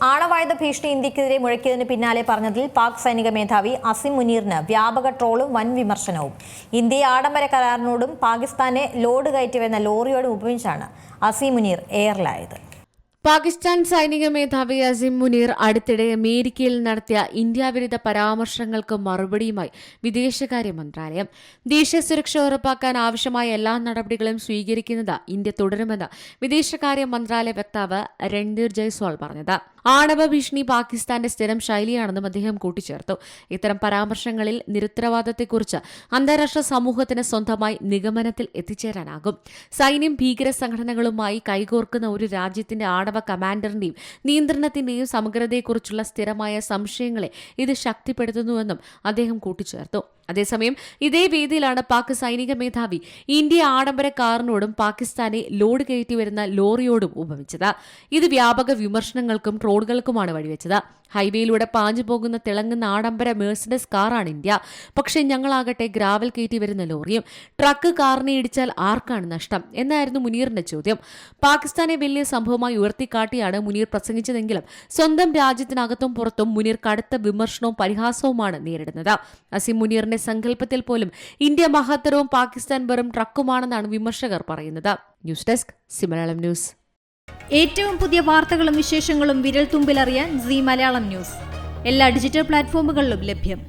ആണവായുധ ഭീഷണി ഇന്ത്യക്കെതിരെ മുഴക്കിയതിന് പിന്നാലെ പറഞ്ഞതിൽ പാക് സൈനിക മേധാവി അസിം മുനീറിന് വ്യാപക ട്രോളും വൻ വിമർശനവും. ഇന്ത്യയെ ആഡംബര കരാറിനോടും പാകിസ്ഥാനെ ലോഡ് കയറ്റിവരുന്ന ലോറിയോടും ഉപമിച്ചാണ് അസിം മുനീർ എയറിലായത്. പാകിസ്ഥാൻ സൈനിക മേധാവി അസിം മുനീർ അടുത്തിടെ അമേരിക്കയിൽ നടത്തിയ ഇന്ത്യ വിരുദ്ധ പരാമർശങ്ങൾക്ക് മറുപടിയുമായി വിദേശകാര്യ മന്ത്രാലയം ദേശീയ സുരക്ഷ ഉറപ്പാക്കാൻ ആവശ്യമായ എല്ലാ നടപടികളും സ്വീകരിക്കുന്നത് ഇന്ത്യ തുടരുമെന്ന് വിദേശകാര്യ മന്ത്രാലയ വക്താവ് രൺധീർ ജയ്സ്വാൾ പറഞ്ഞത്. ആണവ ഭീഷണി പാകിസ്ഥാന്റെ സ്ഥിരം ശൈലിയാണെന്നും അദ്ദേഹം കൂട്ടിച്ചേർത്തു. ഇത്തരം പരാമർശങ്ങളിൽ നിരുത്തരവാദത്തെക്കുറിച്ച് അന്താരാഷ്ട്ര സമൂഹത്തിന് സ്വന്തമായി നിഗമനത്തിൽ എത്തിച്ചേരാനാകും. സൈന്യം ഭീകര സംഘടനകളുമായി കൈകോർക്കുന്ന ഒരു രാജ്യത്തിന്റെ ആണവ കമാൻഡറിന്റെയും നിയന്ത്രണത്തിന്റെയും സമഗ്രതയെക്കുറിച്ചുള്ള സ്ഥിരമായ സംശയങ്ങളെ ഇത് ശക്തിപ്പെടുത്തുന്നുവെന്നും അദ്ദേഹം കൂട്ടിച്ചേർത്തു. അതേസമയം ഇതേ വേദിയിലാണ് പാക് സൈനിക മേധാവി ഇന്ത്യ ആഡംബര കാറിനോടും പാകിസ്ഥാനെ ലോഡ് കയറ്റിവരുന്ന ലോറിയോടും ഉപമിച്ചത്. ഇത് വ്യാപക വിമർശനങ്ങൾക്കും ട്രോളുകൾക്കുമാണ് വഴിവെച്ചത്. ഹൈവേയിലൂടെ പാഞ്ഞു പോകുന്ന തിളങ്ങുന്ന ആഡംബര മേഴ്സിഡസ് കാറാണ് ഇന്ത്യ. പക്ഷേ ഞങ്ങളാകട്ടെ ഗ്രാവൽ കയറ്റി വരുന്ന ലോറിയും. ട്രക്ക് കാറിനെ ഇടിച്ചാൽ ആർക്കാണ് നഷ്ടം എന്നായിരുന്നു മുനീറിന്റെ ചോദ്യം. പാകിസ്ഥാനെ വലിയ സംഭവമായി ഉയർത്തിക്കാട്ടിയാണ് മുനീർ പ്രസംഗിച്ചതെങ്കിലും സ്വന്തം രാജ്യത്തിനകത്തും പുറത്തും മുനീർ കടുത്ത വിമർശനവും പരിഹാസവുമാണ് നേരിടുന്നത്. അസിം മുനീറിന്റെ സങ്കല്പത്തിൽ പോലും ഇന്ത്യ മഹത്തരവും പാകിസ്ഥാൻ വെറും ട്രക്കുമാണെന്നാണ് വിമർശകർ പറയുന്നത്. News desk Malayalam news. ഏറ്റവും പുതിയ വാർത്തകളും വിശേഷങ്ങളും വിരൽ തുമ്പിലറിയാൻ സീ മലയാളം ന്യൂസ് എല്ലാ ഡിജിറ്റൽ പ്ലാറ്റ്ഫോമുകളിലും ലഭ്യം.